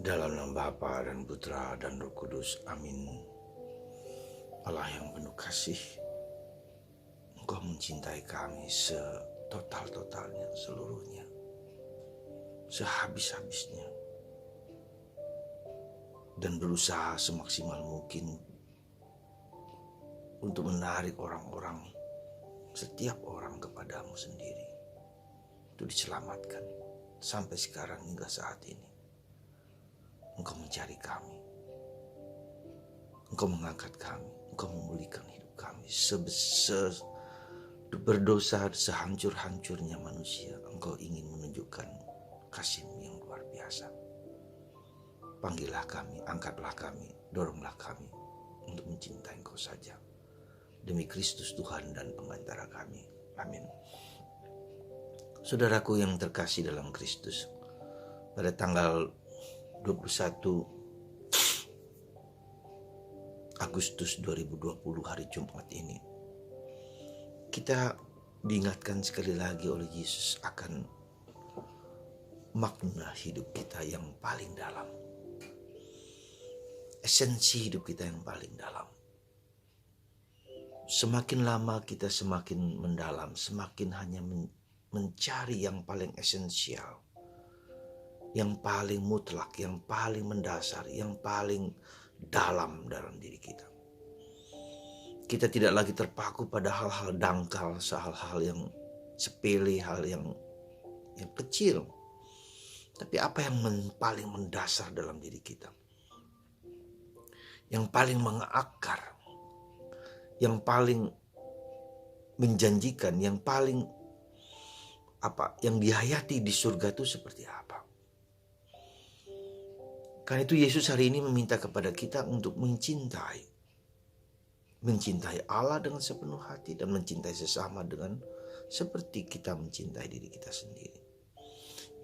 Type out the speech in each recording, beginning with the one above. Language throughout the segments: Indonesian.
Dalam nama Bapa dan Putra dan Roh Kudus, amin. Allah yang penuh kasih, Engkau mencintai kami setotal-totalnya, seluruhnya, sehabis-habisnya, dan berusaha semaksimal mungkin untuk menarik orang-orang, setiap orang kepadamu sendiri, untuk diselamatkan. Sampai sekarang hingga saat ini Engkau mencari kami, Engkau mengangkat kami, Engkau memulihkan hidup kami. Berdosa sehancur-hancurnya manusia, Engkau ingin menunjukkan kasih-Mu yang luar biasa. Panggillah kami, angkatlah kami, doronglah kami untuk mencintai Engkau saja. Demi Kristus Tuhan dan pengantara kami. Amin. Saudaraku yang terkasih dalam Kristus, pada tanggal 21 Agustus 2020 hari Jumat ini, kita diingatkan sekali lagi oleh Yesus akan makna hidup kita yang paling dalam, esensi hidup kita yang paling dalam. Semakin lama kita semakin mendalam, semakin hanya mencari yang paling esensial, yang paling mutlak, yang paling mendasar, yang paling dalam diri kita. Kita tidak lagi terpaku pada hal-hal dangkal, hal-hal yang sepele, hal yang kecil. Tapi apa yang paling mendasar dalam diri kita, yang paling mengakar, yang paling menjanjikan, yang paling yang dihayati di surga itu seperti apa? Karena itu Yesus hari ini meminta kepada kita untuk mencintai Allah dengan sepenuh hati dan mencintai sesama dengan seperti kita mencintai diri kita sendiri.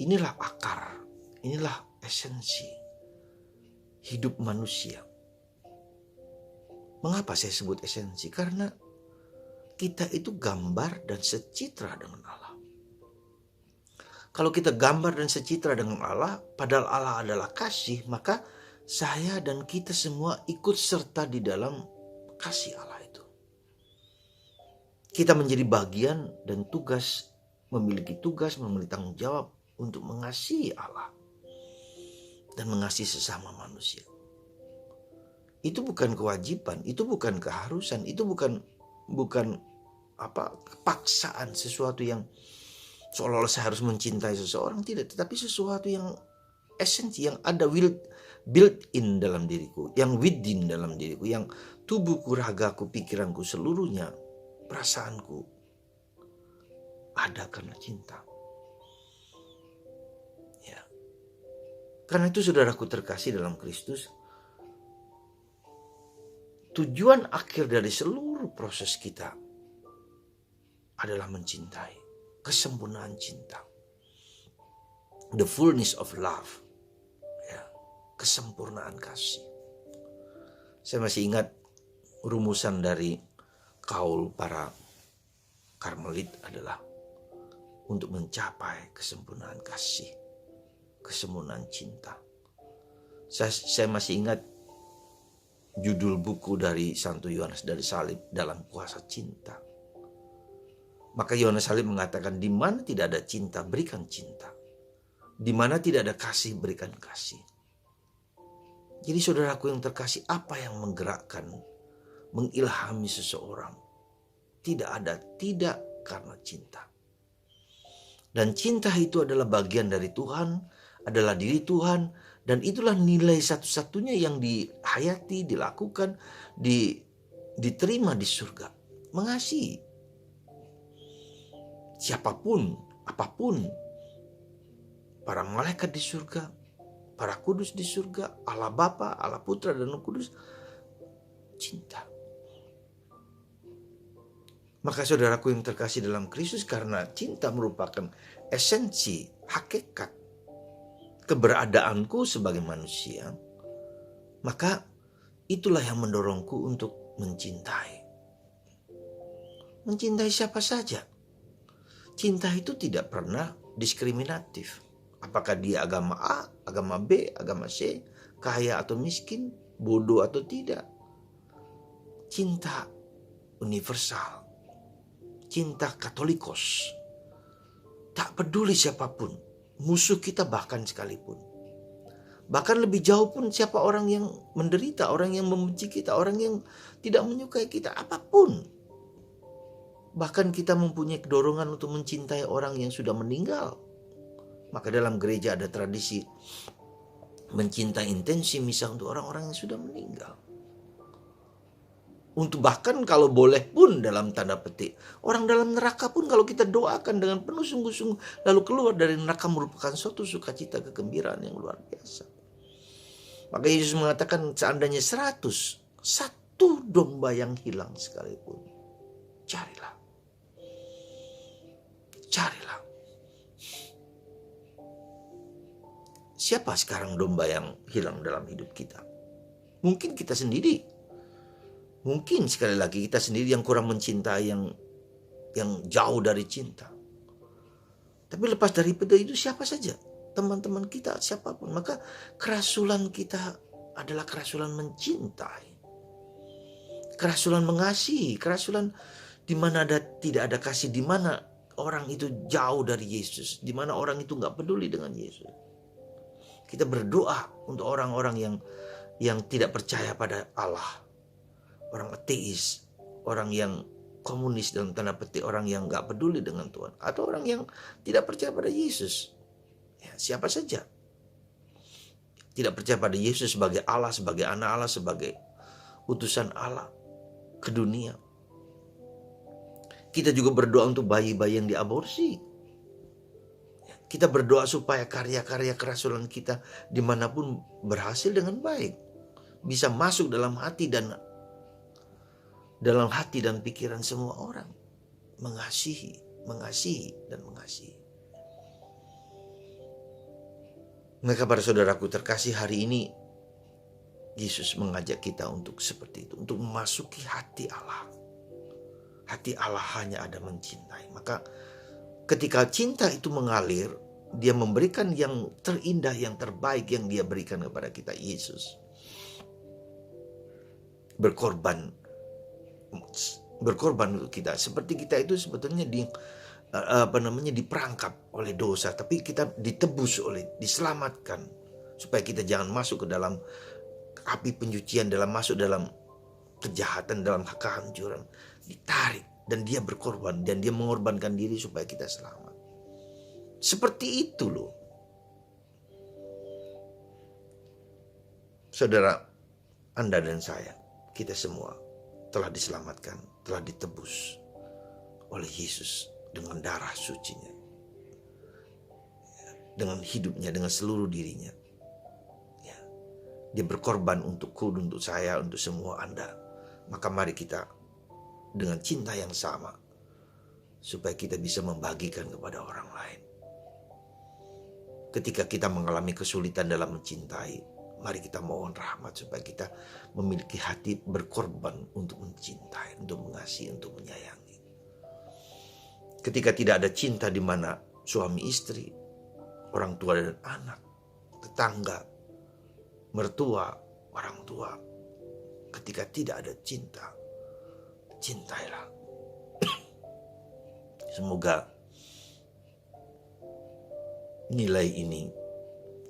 Inilah akar, inilah esensi hidup manusia. Mengapa saya sebut esensi? Karena kita itu gambar dan secitra dengan Allah. Kalau kita gambar dan secitra dengan Allah, padahal Allah adalah kasih, maka saya dan kita semua ikut serta di dalam kasih Allah itu. Kita menjadi bagian dan memiliki tanggung jawab untuk mengasihi Allah dan mengasihi sesama manusia. Itu bukan kewajiban, itu bukan keharusan, itu bukan kepaksaan, sesuatu yang seolah-olah saya harus mencintai seseorang, tidak, tetapi sesuatu yang esensi, yang ada built-in dalam diriku, yang within dalam diriku, yang tubuhku, ragaku, pikiranku, seluruhnya, perasaanku ada karena cinta. Ya. Karena itu saudaraku terkasih dalam Kristus, tujuan akhir dari seluruh proses kita adalah mencintai. Kesempurnaan cinta, the fullness of love, ya, kesempurnaan kasih. Saya masih ingat rumusan dari kaul para Karmelit adalah untuk mencapai kesempurnaan kasih, kesempurnaan cinta. Saya masih ingat judul buku dari Santo Yohanes dari Salib, Dalam Kuasa Cinta. Maka Yohanes Salib mengatakan, di mana tidak ada cinta, berikan cinta. Di mana tidak ada kasih, berikan kasih. Jadi saudaraku yang terkasih, apa yang menggerakkan, mengilhami seseorang? Tidak karena cinta. Dan cinta itu adalah bagian dari Tuhan, adalah diri Tuhan, dan itulah nilai satu-satunya yang dihayati, dilakukan, diterima di surga. Mengasihi. Siapapun, apapun, para malaikat di surga, para kudus di surga, Allah Bapa, Allah Putra dan Roh Kudus, cinta. Maka saudaraku yang terkasih dalam Kristus, karena cinta merupakan esensi, hakikat keberadaanku sebagai manusia, maka itulah yang mendorongku untuk mencintai. Mencintai siapa saja. Cinta itu tidak pernah diskriminatif. Apakah dia agama A, agama B, agama C, kaya atau miskin, bodoh atau tidak. Cinta universal, cinta katolikos. Tak peduli siapapun, musuh kita bahkan sekalipun. Bahkan lebih jauh pun siapa orang yang menderita, orang yang membenci kita, orang yang tidak menyukai kita, apapun. Bahkan kita mempunyai dorongan untuk mencintai orang yang sudah meninggal. Maka dalam gereja ada tradisi mencintai intensi misa untuk orang-orang yang sudah meninggal. Untuk bahkan kalau boleh pun dalam tanda petik, orang dalam neraka pun kalau kita doakan dengan penuh sungguh-sungguh lalu keluar dari neraka merupakan suatu sukacita kegembiraan yang luar biasa. Maka Yesus mengatakan seandainya 100, satu domba yang hilang sekalipun, carilah. Carilah. Siapa sekarang domba yang hilang dalam hidup kita? Mungkin kita sendiri. Mungkin sekali lagi kita sendiri yang kurang mencintai, yang jauh dari cinta. Tapi lepas daripada itu siapa saja, teman-teman kita, siapapun. Maka kerasulan kita adalah kerasulan mencintai. Kerasulan mengasihi, kerasulan di mana tidak ada kasih, di mana orang itu jauh dari Yesus, di mana orang itu nggak peduli dengan Yesus. Kita berdoa untuk orang-orang yang tidak percaya pada Allah. Orang ateis, orang yang komunis dalam tanda petik, orang yang gak peduli dengan Tuhan, atau orang yang tidak percaya pada Yesus. Ya, siapa saja. Tidak percaya pada Yesus sebagai Allah, sebagai anak Allah, sebagai utusan Allah ke dunia. Kita juga berdoa untuk bayi-bayi yang diaborsi. Kita berdoa supaya karya-karya kerasulan kita dimanapun berhasil dengan baik. Bisa masuk dalam hati dan pikiran semua orang. Mengasihi, dan mengasihi. Maka para saudaraku terkasih, hari ini Yesus mengajak kita untuk seperti itu. Untuk memasuki hati Allah. Hati Allah hanya ada mencintai. Maka ketika cinta itu mengalir, dia memberikan yang terindah, yang terbaik yang dia berikan kepada kita, Yesus. Berkorban untuk kita. Seperti kita itu sebetulnya diperangkap oleh dosa, tapi kita diselamatkan supaya kita jangan masuk ke dalam api penyucian, masuk dalam kejahatan, dalam kehancuran. Ditarik dan dia berkorban dan dia mengorbankan diri supaya kita selamat. Seperti itu loh. Saudara, Anda dan saya, kita semua telah diselamatkan, telah ditebus oleh Yesus dengan darah sucinya, dengan hidupnya, dengan seluruh dirinya. Ya. Dia berkorban untukku, untuk saya, untuk semua Anda. Maka mari kita dengan cinta yang sama, supaya kita bisa membagikan kepada orang lain. Ketika kita mengalami kesulitan dalam mencintai, mari kita mohon rahmat supaya kita memiliki hati berkorban untuk mencintai, untuk mengasihi, untuk menyayangi. Ketika tidak ada cinta di mana suami istri, orang tua dan anak, tetangga, mertua, orang tua. Ketika tidak ada cinta, cintailah. Semoga nilai ini,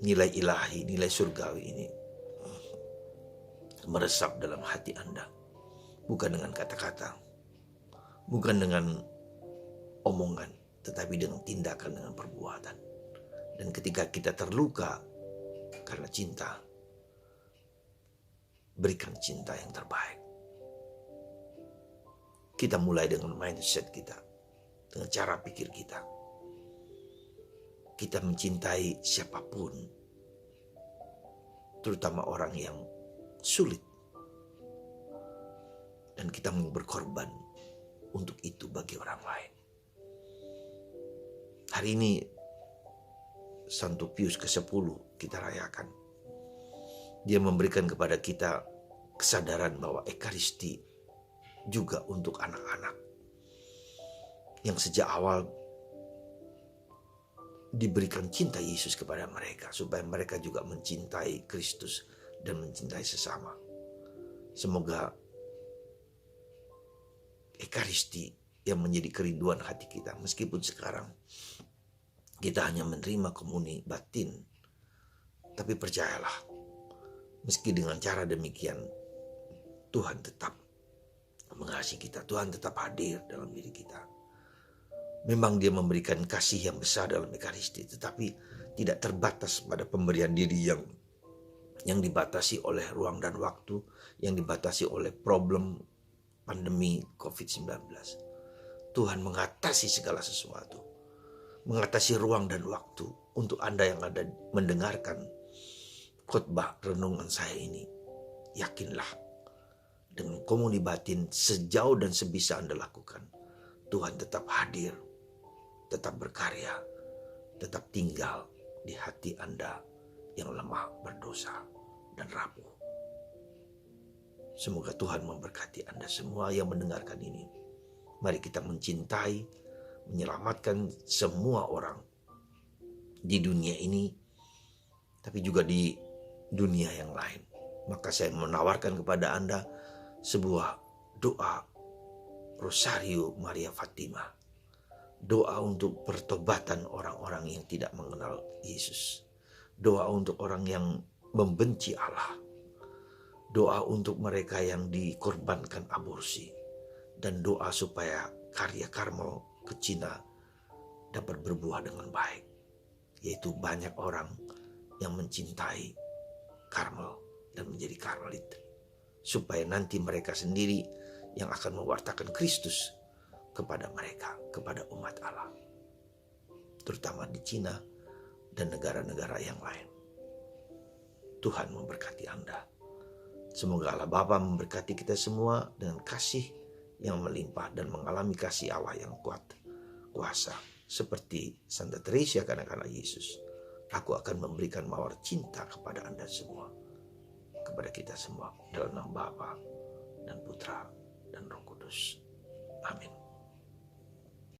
nilai ilahi, nilai surgawi ini meresap dalam hati Anda. Bukan dengan kata-kata, bukan dengan omongan, tetapi dengan tindakan, dengan perbuatan. Dan ketika kita terluka karena cinta, berikan cinta yang terbaik. Kita mulai dengan mindset kita, dengan cara pikir kita. Kita mencintai siapapun, terutama orang yang sulit. Dan kita mau berkorban untuk itu bagi orang lain. Hari ini Santo Pius ke-10 kita rayakan. Dia memberikan kepada kita kesadaran bahwa Ekaristi juga untuk anak-anak yang sejak awal diberikan cinta Yesus kepada mereka, supaya mereka juga mencintai Kristus dan mencintai sesama. Semoga Ekaristi yang menjadi kerinduan hati kita, meskipun sekarang kita hanya menerima komuni batin, tapi percayalah, meski dengan cara demikian, Tuhan tetap mengasihi kita, Tuhan tetap hadir dalam diri kita. Memang dia memberikan kasih yang besar dalam Ekaristi, tetapi tidak terbatas pada pemberian diri yang dibatasi oleh ruang dan waktu, yang dibatasi oleh problem pandemi COVID-19. Tuhan mengatasi segala sesuatu, mengatasi ruang dan waktu untuk Anda yang ada mendengarkan khotbah renungan saya ini. Yakinlah, dengan komuni batin sejauh dan sebisa Anda lakukan, Tuhan tetap hadir, tetap berkarya, tetap tinggal di hati Anda yang lemah, berdosa, dan rapuh. Semoga Tuhan memberkati Anda semua yang mendengarkan ini. Mari kita mencintai, menyelamatkan semua orang di dunia ini, tapi juga di dunia yang lain. Maka saya menawarkan kepada Anda sebuah doa Rosario Maria Fatima. Doa untuk pertobatan orang-orang yang tidak mengenal Yesus. Doa untuk orang yang membenci Allah. Doa untuk mereka yang dikorbankan aborsi. Dan doa supaya karya Karmel ke Cina dapat berbuah dengan baik. Yaitu banyak orang yang mencintai Karmel dan menjadi Karmelit. Supaya nanti mereka sendiri yang akan mewartakan Kristus kepada mereka, kepada umat Allah, terutama di Cina dan negara-negara yang lain. Tuhan memberkati Anda. Semoga Allah Bapa memberkati kita semua dengan kasih yang melimpah dan mengalami kasih Allah yang kuat kuasa. Seperti Santa Teresa kanak-kanak Yesus, aku akan memberikan mawar cinta kepada Anda semua, kepada kita semua, dalam nama Bapa dan Putra dan Roh Kudus. Amin.